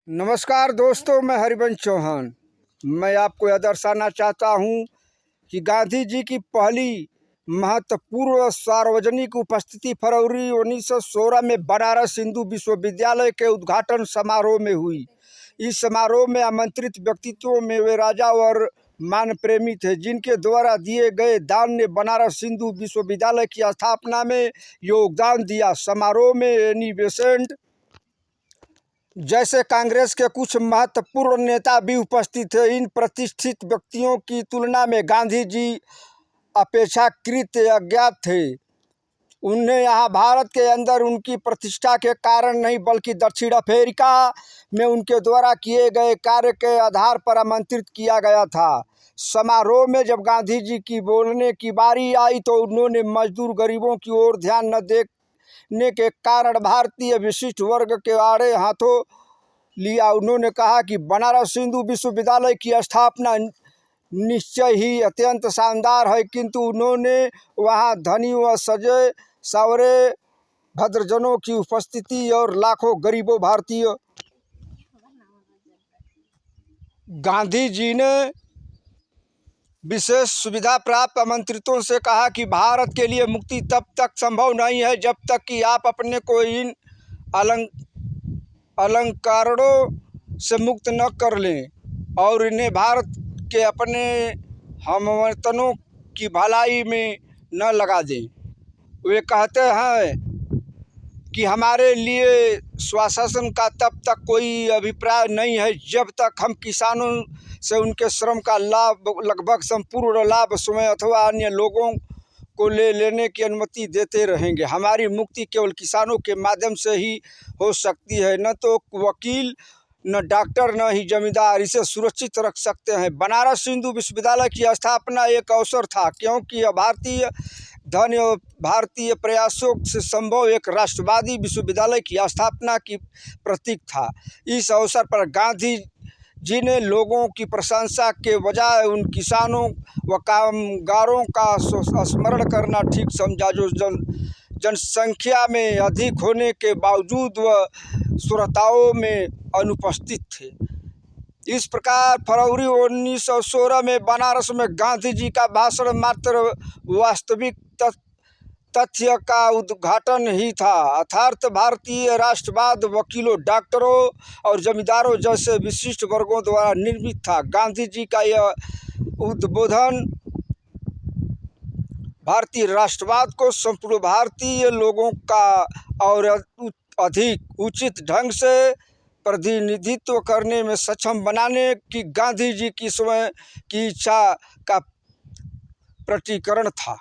नमस्कार दोस्तों, मैं हरिवंश चौहान। मैं आपको यह दर्शाना चाहता हूँ कि गांधी जी की पहली महत्वपूर्ण सार्वजनिक उपस्थिति फरवरी 1916 में बनारस हिंदू विश्वविद्यालय के उद्घाटन समारोह में हुई। इस समारोह में आमंत्रित व्यक्तित्वों में वे राजा और मान प्रेमी थे, जिनके द्वारा दिए गए दान ने बनारस हिंदू विश्वविद्यालय की स्थापना में योगदान दिया। समारोह में एनी बेसेंट जैसे कांग्रेस के कुछ महत्वपूर्ण नेता भी उपस्थित थे। इन प्रतिष्ठित व्यक्तियों की तुलना में गांधी जी अपेक्षाकृत अज्ञात थे। उन्हें यहाँ भारत के अंदर उनकी प्रतिष्ठा के कारण नहीं, बल्कि दक्षिण अफ्रीका में उनके द्वारा किए गए कार्य के आधार पर आमंत्रित किया गया था। समारोह में जब गांधी जी की बोलने की बारी आई तो उन्होंने मजदूर गरीबों की ओर ध्यान न देने के कारण भारतीय विशिष्ट वर्ग के आड़े हाथों लिया। उन्होंने कहा कि बनारस हिंदू विश्वविद्यालय की स्थापना निश्चय ही अत्यंत शानदार है, किंतु उन्होंने वहाँ धनी व सजे सवरे भद्रजनों की उपस्थिति और लाखों गरीबों भारतीय। गांधी जी ने विशेष सुविधा प्राप्त आमंत्रितों से कहा कि भारत के लिए मुक्ति तब तक संभव नहीं है जब तक कि आप अपने को इन अलंकारों से मुक्त न कर लें और इन्हें भारत के अपने हमवतनों की भलाई में न लगा दें। वे कहते हैं कि हमारे लिए स्वशासन का तब तक कोई अभिप्राय नहीं है जब तक हम किसानों से उनके श्रम का लाभ, लगभग संपूर्ण लाभ स्वयं अथवा अन्य लोगों को लेने की अनुमति देते रहेंगे। हमारी मुक्ति केवल किसानों के माध्यम से ही हो सकती है। न तो वकील, न डॉक्टर, न ही जमींदार इसे सुरक्षित रख सकते हैं। बनारस हिंदू विश्वविद्यालय की स्थापना एक अवसर था, क्योंकि भारतीय धन और भारतीय प्रयासों से संभव एक राष्ट्रवादी विश्वविद्यालय की स्थापना की प्रतीक था। इस अवसर पर गांधी जी ने लोगों की प्रशंसा के बजाय उन किसानों व कामगारों का स्मरण करना ठीक समझा जो जनसंख्या में अधिक होने के बावजूद व श्रोताओं में अनुपस्थित थे। इस प्रकार फरवरी 1916 में बनारस में गांधी जी का भाषण मात्र वास्तविक तथ्य का उद्घाटन ही था, अर्थात भारतीय राष्ट्रवाद वकीलों, डॉक्टरों और जमींदारों जैसे विशिष्ट वर्गों द्वारा निर्मित था। गांधी जी का यह उद्बोधन भारतीय राष्ट्रवाद को संपूर्ण भारतीय लोगों का और अधिक उचित ढंग से प्रतिनिधित्व करने में सक्षम बनाने की गांधी जी की स्वयं की इच्छा का प्रकटीकरण था।